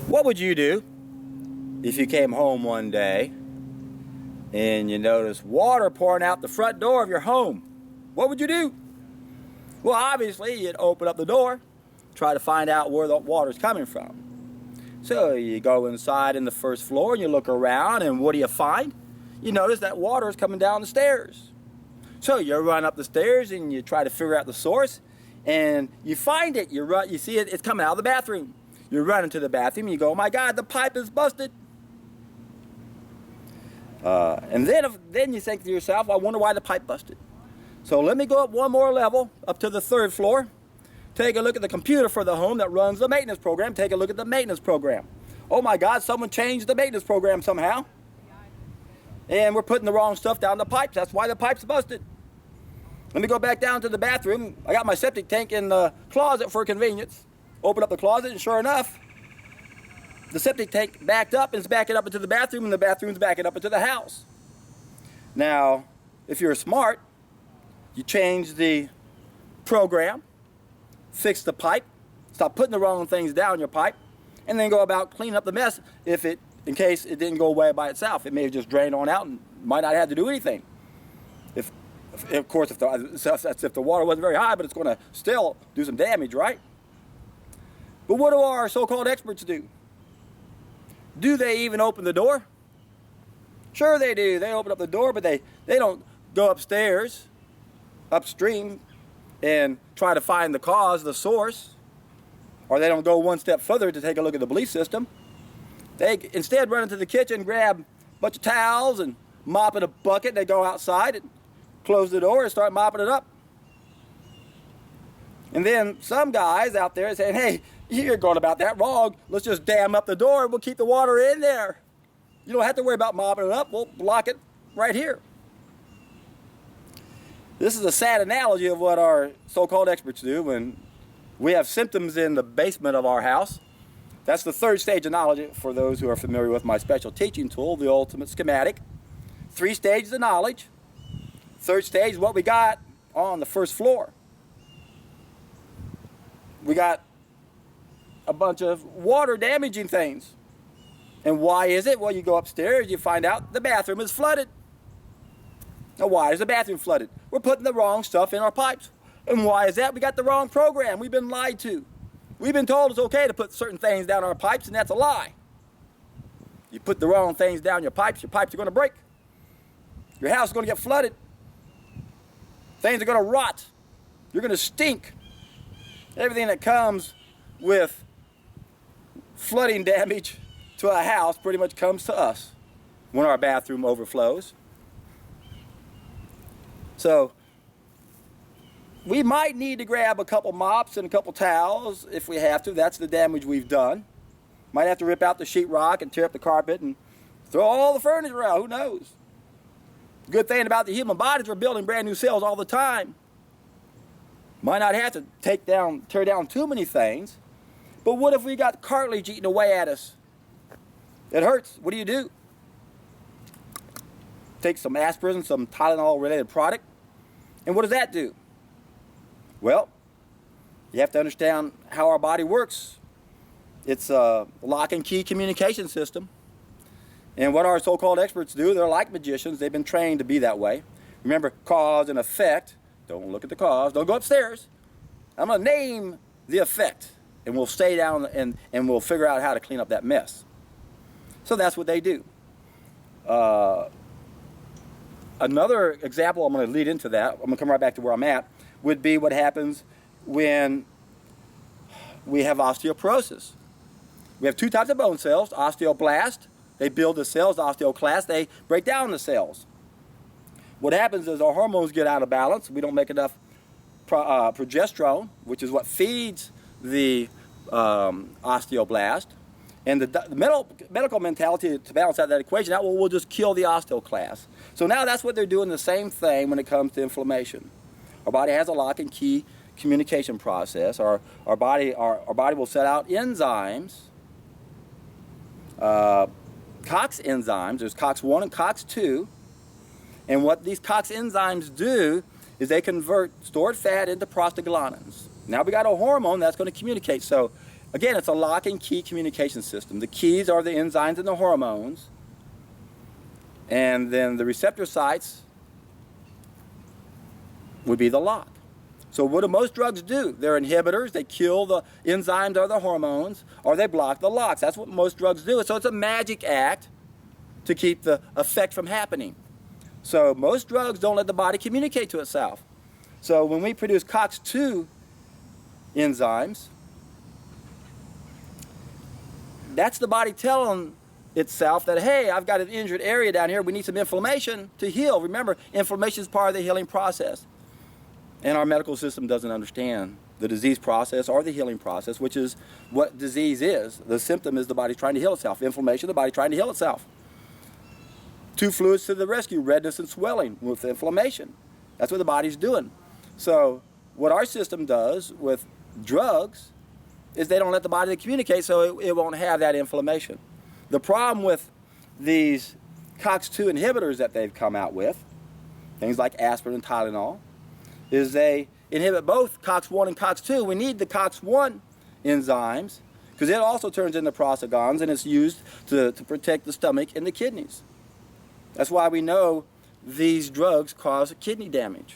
What would you do if you came home one day and you noticed water pouring out the front door of your home? What would you do? Well, obviously, you'd open up the door, try to find out where the water's coming from. So you go inside in the first floor and you look around, and what do you find? You notice that water is coming down the stairs. So you run up the stairs and you try to figure out the source, and you find it. You see it, it's coming out of the bathroom. You run into the bathroom and you go, oh my God, the pipe is busted. And then you think to yourself, I wonder why the pipe busted. So let me go up one more level, up to the third floor. Take a look at the computer for the home that runs the maintenance program. Take a look at the maintenance program. Oh my God, someone changed the maintenance program somehow. And we're putting the wrong stuff down the pipes. That's why the pipe's busted. Let me go back down to the bathroom. I got my septic tank in the closet for convenience. Open up the closet, and sure enough, the septic tank backed up, and it's backing up into the bathroom, and the bathroom's backing up into the house. Now, if you're smart, you change the program, fix the pipe, stop putting the wrong things down your pipe, and then go about cleaning up the mess in case it didn't go away by itself. It may have just drained on out and might not have to do anything. Of course, if the water wasn't very high, but it's going to still do some damage, right? But what do our so-called experts do? Do they even open the door? Sure they do. They open up the door, but they don't go upstairs, upstream, and try to find the cause, the source. Or they don't go one step further to take a look at the belief system. They instead run into the kitchen, grab a bunch of towels and mop in a bucket. They go outside and close the door and start mopping it up. And then some guys out there saying, hey, you're going about that wrong. Let's just dam up the door and we'll keep the water in there. You don't have to worry about mopping it up. We'll block it right here. This is a sad analogy of what our so-called experts do when we have symptoms in the basement of our house. That's the third stage of knowledge for those who are familiar with my special teaching tool, the ultimate schematic. 3 stages of knowledge. Third stage is what we got on the first floor. We got a bunch of water damaging things. And why is it? Well, you go upstairs, you find out the bathroom is flooded. Now, why is the bathroom flooded? We're putting the wrong stuff in our pipes. And why is that? We got the wrong program. We've been lied to. We've been told it's okay to put certain things down our pipes, and that's a lie. You put the wrong things down your pipes are going to break. Your house is going to get flooded. Things are going to rot. You're going to stink. Everything that comes with flooding damage to a house pretty much comes to us when our bathroom overflows. So we might need to grab a couple mops and a couple towels if we have to. That's the damage we've done. Might have to rip out the sheetrock and tear up the carpet and throw all the furniture out. Who knows? Good thing about the human body is we're building brand new cells all the time. Might not have to tear down too many things. But what if we got cartilage eating away at us? It hurts. What do? Take some aspirin, some Tylenol-related product. And what does that do? Well, you have to understand how our body works. It's a lock and key communication system. And what our so-called experts do, they're like magicians. They've been trained to be that way. Remember, cause and effect. Don't look at the cause. Don't go upstairs. I'm going to name the effect. And we'll stay down and we'll figure out how to clean up that mess. So that's what they do. Another example, I'm going to lead into that. I'm going to come right back to where I'm at. Would be what happens when we have osteoporosis. We have 2 types of bone cells, osteoblast. They build the cells, osteoclast. They break down the cells. What happens is our hormones get out of balance. We don't make enough progesterone, which is what feeds the osteoblast. And the medical mentality to balance out that equation out, well, we'll just kill the osteoclast. So now that's what they're doing, the same thing when it comes to inflammation. Our body has a lock and key communication process. Our body will set out enzymes, COX enzymes. There's COX-1 and COX-2. And what these COX enzymes do is they convert stored fat into prostaglandins. Now we got a hormone that's going to communicate. So Again, it's a lock and key communication system. The keys are the enzymes and the hormones, and then the receptor sites would be the lock. So what do most drugs do? They're inhibitors. They kill the enzymes or the hormones, or they block the locks. That's what most drugs do. So it's a magic act to keep the effect from happening. So most drugs don't let the body communicate to itself. So when we produce COX-2 enzymes, that's the body telling itself that, hey, I've got an injured area down here. We need some inflammation to heal. Remember, inflammation is part of the healing process. And our medical system doesn't understand the disease process or the healing process, which is what disease is. The symptom is the body trying to heal itself. Inflammation, the body trying to heal itself. Two fluids to the rescue, redness and swelling with inflammation. That's what the body's doing. So what our system does with drugs is they don't let the body communicate, so it won't have that inflammation. The problem with these COX-2 inhibitors that they've come out with, things like aspirin and Tylenol, is they inhibit both COX-1 and COX-2. We need the COX-1 enzymes because it also turns into prostaglandins, and it's used to protect the stomach and the kidneys. That's why we know these drugs cause kidney damage.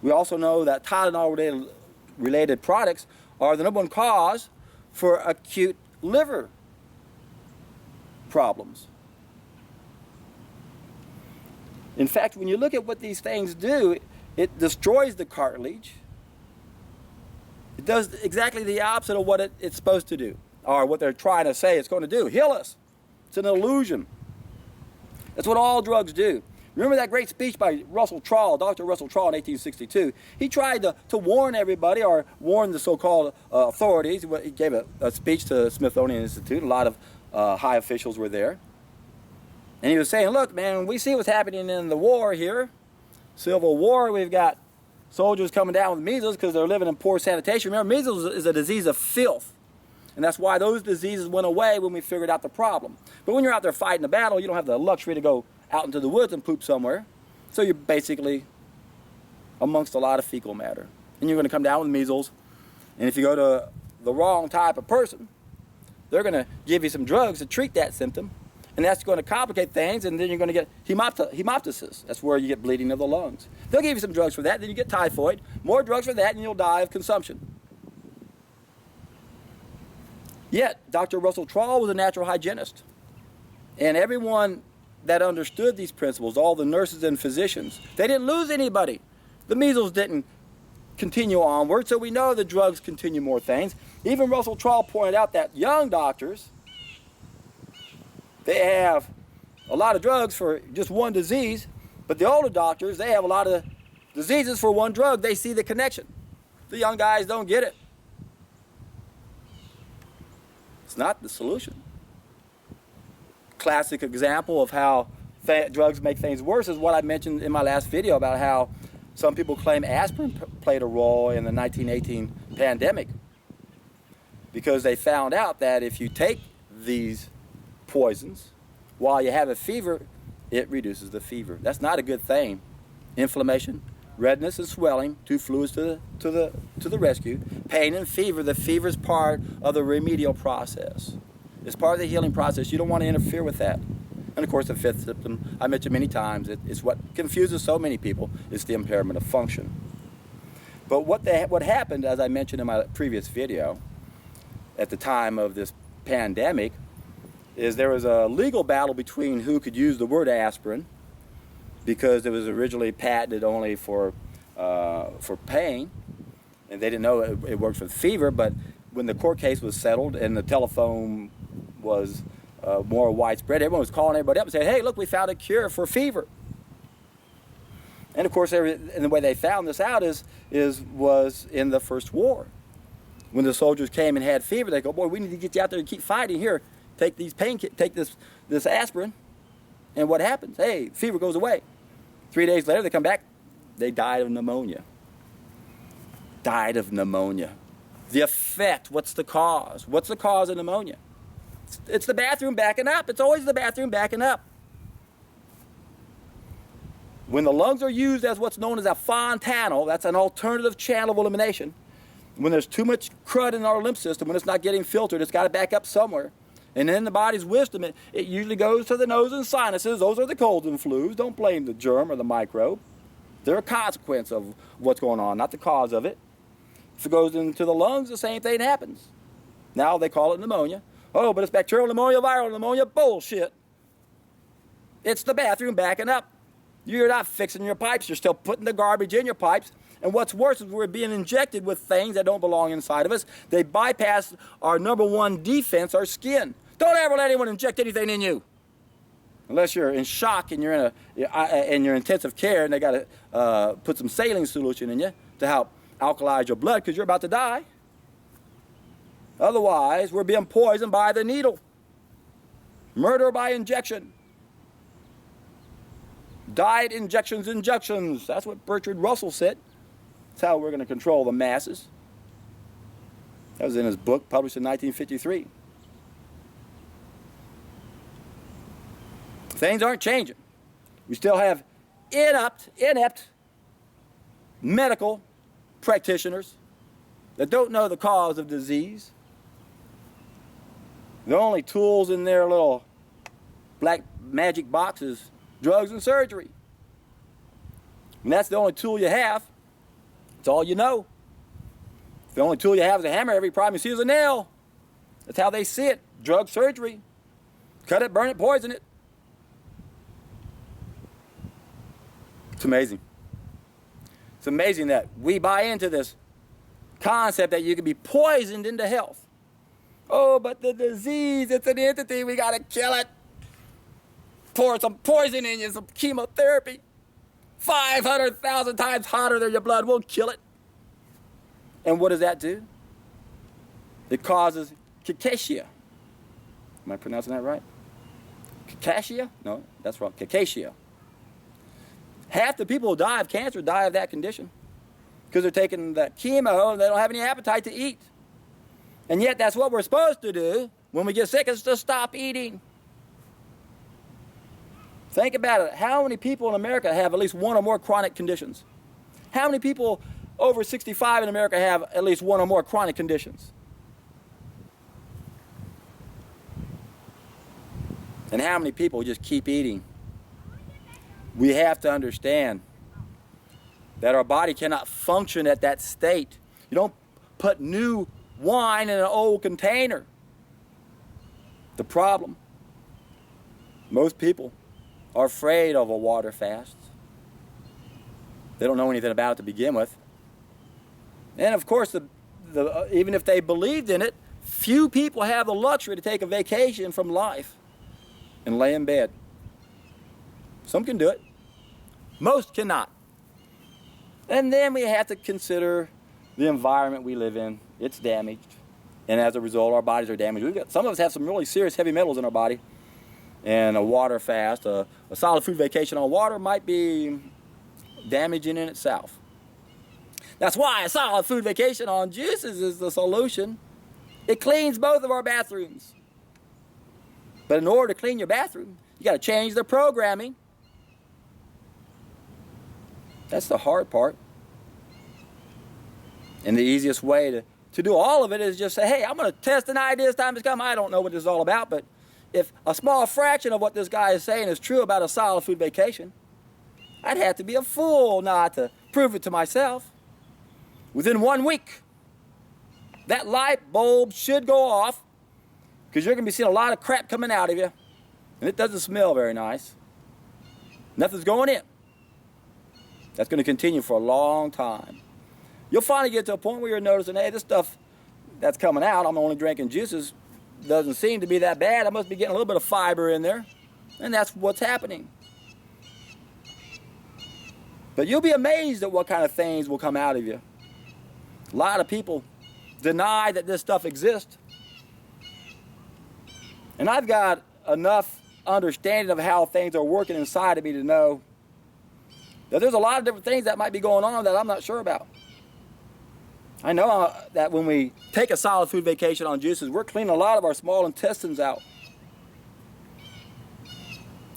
We also know that Tylenol-related products are the number one cause for acute liver problems. In fact, when you look at what these things do, it destroys the cartilage. It does exactly the opposite of what it's supposed to do, or what they're trying to say it's going to do. Heal us. It's an illusion. That's what all drugs do. Remember that great speech by Russell Trawl, Dr. Russell Trawl in 1862? He tried to warn everybody, or warn the so-called authorities. He gave a speech to the Smithsonian Institute. A lot of high officials were there. And he was saying, look, man, we see what's happening in the war here. Civil War, we've got soldiers coming down with measles because they're living in poor sanitation. Remember, measles is a disease of filth. And that's why those diseases went away when we figured out the problem. But when you're out there fighting a battle, you don't have the luxury to go out into the woods and poop somewhere. So you're basically amongst a lot of fecal matter. And you're going to come down with measles. And if you go to the wrong type of person, they're going to give you some drugs to treat that symptom. And that's going to complicate things, and then you're going to get hemoptysis. That's where you get bleeding of the lungs. They'll give you some drugs for that, then you get typhoid. More drugs for that, and you'll die of consumption. Yet, Dr. Russell Trawl was a natural hygienist. And everyone that understood these principles, all the nurses and physicians, they didn't lose anybody. The measles didn't continue onward, so we know the drugs continue more things. Even Russell Trawl pointed out that young doctors, they have a lot of drugs for just one disease, but the older doctors, they have a lot of diseases for one drug. They see the connection. The young guys don't get it. It's not the solution. Classic example of how drugs make things worse is what I mentioned in my last video about how some people claim aspirin played a role in the 1918 pandemic, because they found out that if you take these poisons while you have a fever, it reduces the fever. That's not a good thing. Inflammation, redness and swelling, two fluids to the rescue. Pain and fever. The fever is part of the remedial process. It's part of the healing process. You don't want to interfere with that. And of course, the fifth symptom I mentioned many times. It's what confuses so many people. It's the impairment of function. But what happened, as I mentioned in my previous video, at the time of this pandemic, is there was a legal battle between who could use the word aspirin, because it was originally patented only for pain, and they didn't know it worked for fever. But when the court case was settled and the telephone was more widespread, everyone was calling everybody up and saying, hey, look, we found a cure for fever. And of course, and the way they found this out was in the First War. When the soldiers came and had fever, they go, boy, we need to get you out there and keep fighting. Here, take this aspirin. And what happens? Hey, fever goes away. 3 days later, they come back. They died of pneumonia. Died of pneumonia. The effect, what's the cause? What's the cause of pneumonia? It's the bathroom backing up. It's always the bathroom backing up. When the lungs are used as what's known as a fontanel, that's an alternative channel of elimination, When there's too much crud in our lymph system, when it's not getting filtered, it's got to back up somewhere. And in the body's wisdom, it usually goes to the nose and sinuses. Those are the colds and flus. Don't blame the germ or the microbe. They're a consequence of what's going on, not the cause of it. If it goes into the lungs, the same thing happens. Now they call it pneumonia. Oh, but it's bacterial pneumonia, viral pneumonia. Bullshit. It's the bathroom backing up. You're not fixing your pipes. You're still putting the garbage in your pipes. And what's worse is we're being injected with things that don't belong inside of us. They bypass our number one defense, our skin. Don't ever let anyone inject anything in you. Unless you're in shock and you're in your intensive care and they got to put some saline solution in you to help alkalize your blood because you're about to die. Otherwise, we're being poisoned by the needle. Murder by injection. Diet injections. That's what Bertrand Russell said. That's how we're going to control the masses. That was in his book published in 1953. Things aren't changing. We still have inept medical practitioners that don't know the cause of disease. The only tools in their little black magic box is drugs and surgery. And that's the only tool you have. It's all you know. The only tool you have is a hammer. Every problem you see is a nail. That's how they see it. Drug surgery. Cut it, burn it, poison it. It's amazing. It's amazing that we buy into this concept that you can be poisoned into health. Oh, but the disease, it's an entity, we got to kill it. Pour some poison in you, some chemotherapy. 500,000 times hotter than your blood will kill it. And what does that do? It causes cachexia. Am I pronouncing that right? Cachexia? No, that's wrong. Cachexia. Half the people who die of cancer die of that condition because they're taking that chemo and they don't have any appetite to eat. And yet that's what we're supposed to do when we get sick, is to stop eating. Think about it. How many people in America have at least one or more chronic conditions? How many people over 65 in America have at least one or more chronic conditions? And how many people just keep eating? We have to understand that our body cannot function at that state. You don't put new wine in an old container. The problem, most people are afraid of a water fast. They don't know anything about it to begin with. And of course, even if they believed in it, few people have the luxury to take a vacation from life and lay in bed. Some can do it. Most cannot. And then we have to consider the environment we live in. It's damaged. And as a result, our bodies are damaged. Some of us have some really serious heavy metals in our body. And a water fast, a solid food vacation on water might be damaging in itself. That's why a solid food vacation on juices is the solution. It cleans both of our bathrooms. But in order to clean your bathroom, you got to change the programming. That's the hard part. And the easiest way to do all of it is just say, hey, I'm going to test an idea as time has come. I don't know what this is all about, but if a small fraction of what this guy is saying is true about a solid food vacation, I'd have to be a fool not to prove it to myself. Within 1 week, that light bulb should go off, because you're going to be seeing a lot of crap coming out of you, and it doesn't smell very nice. Nothing's going in. That's going to continue for a long time. You'll finally get to a point where you're noticing, hey, this stuff that's coming out, I'm only drinking juices, doesn't seem to be that bad. I must be getting a little bit of fiber in there. And that's what's happening. But you'll be amazed at what kind of things will come out of you. A lot of people deny that this stuff exists. And I've got enough understanding of how things are working inside of me to know that there's a lot of different things that might be going on that I'm not sure about. I know that when we take a solid food vacation on juices, we're cleaning a lot of our small intestines out.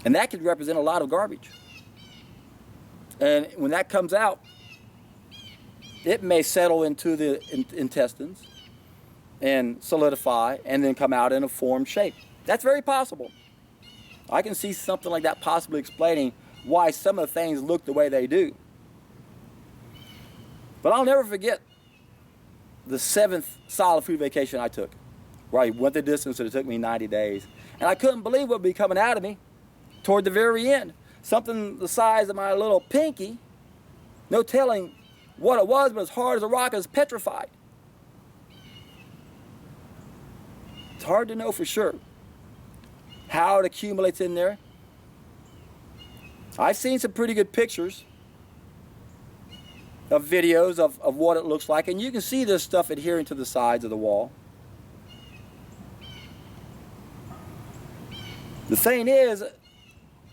And that could represent a lot of garbage. And when that comes out, it may settle into the intestines and solidify and then come out in a formed shape. That's very possible. I can see something like that possibly explaining why some of the things look the way they do. But I'll never forget the 7th solid food vacation I took, where I went the distance and it took me 90 days. And I couldn't believe what would be coming out of me toward the very end. Something the size of my little pinky, no telling what it was, but as hard as a rock, it was petrified. It's hard to know for sure how it accumulates in there. I've seen some pretty good pictures of videos of what it looks like, and you can see this stuff adhering to the sides of the wall. The thing is,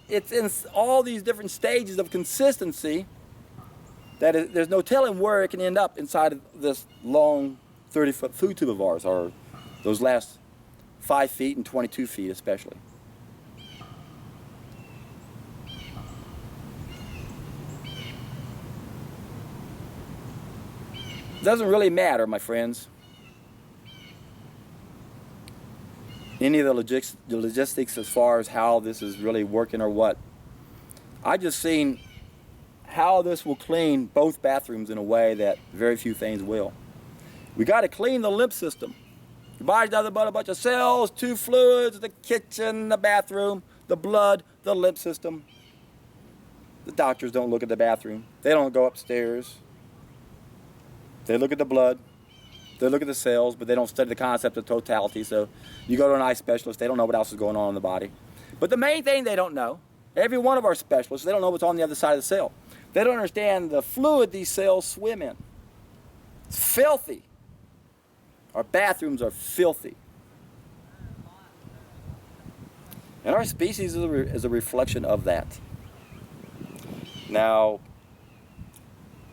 it's in all these different stages of consistency that there's no telling where it can end up inside of this long 30-foot food tube of ours, or those last 5 feet and 22 feet especially. It doesn't really matter, my friends, any of the logistics as far as how this is really working or what. I just seen how this will clean both bathrooms in a way that very few things will. We got to clean the lymph system. Your body's nothing but a bunch of cells, 2 fluids, the kitchen, the bathroom, the blood, the lymph system. The doctors don't look at the bathroom. They don't go upstairs. They look at the blood. They look at the cells, but they don't study the concept of totality. So you go to an eye specialist, they don't know what else is going on in the body. But the main thing they don't know, every one of our specialists, they don't know what's on the other side of the cell. They don't understand the fluid these cells swim in. It's filthy. Our bathrooms are filthy. And our species is a reflection of that. Now,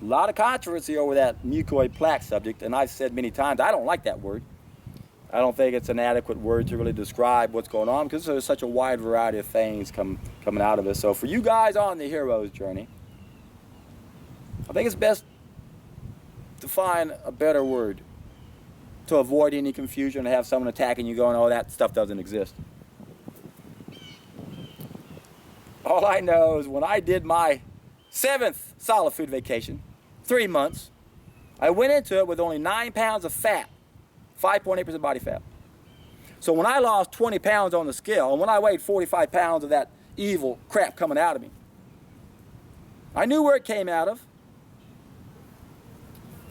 a lot of controversy over that mucoid plaque subject, and I've said many times, I don't like that word. I don't think it's an adequate word to really describe what's going on, because there's such a wide variety of things coming out of it. So for you guys on the hero's journey, I think it's best to find a better word to avoid any confusion and have someone attacking you going, oh, that stuff doesn't exist. All I know is when I did my 7th solid food vacation, 3 months, I went into it with only 9 pounds of fat, 5.8% body fat. So when I lost 20 pounds on the scale, and when I weighed 45 pounds of that evil crap coming out of me, I knew where it came out of.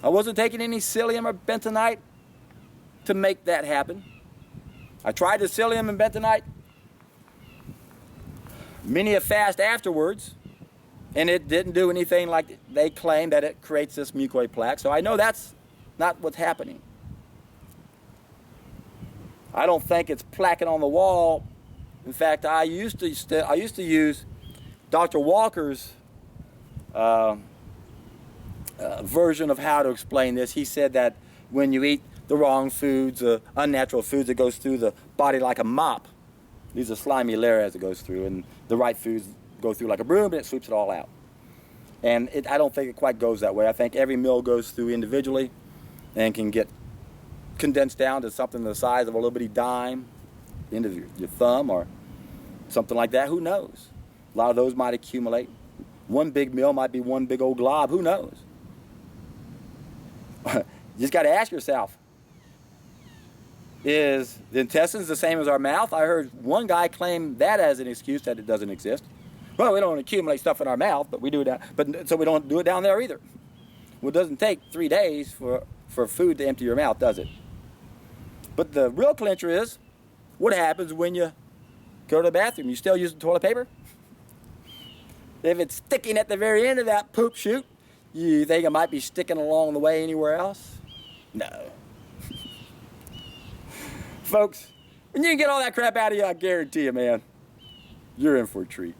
I wasn't taking any psyllium or bentonite to make that happen. I tried the psyllium and bentonite, many a fast afterwards, and it didn't do anything like they claim that it creates this mucoid plaque. So I know that's not what's happening. I don't think it's plaquing on the wall. In fact, I used to use Dr. Walker's version of how to explain this. He said that when you eat the wrong foods, unnatural foods, it goes through the body like a mop. These are slimy layers it goes through, and the right foods go through like a broom, and it sweeps it all out. And I don't think it quite goes that way. I think every meal goes through individually and can get condensed down to something the size of a little bitty dime, end of your thumb or something like that. Who knows? A lot of those might accumulate. One big meal might be one big old glob. Who knows? You just got to ask yourself, is the intestines the same as our mouth? I heard one guy claim that as an excuse that it doesn't exist. Well, we don't accumulate stuff in our mouth, but we do it so we don't do it down there either. Well, it doesn't take 3 days for food to empty your mouth, does it? But the real clincher is, what happens when you go to the bathroom? You still use the toilet paper? If it's sticking at the very end of that poop chute, you think it might be sticking along the way anywhere else? No. Folks, when you can get all that crap out of you, I guarantee you, man, you're in for a treat.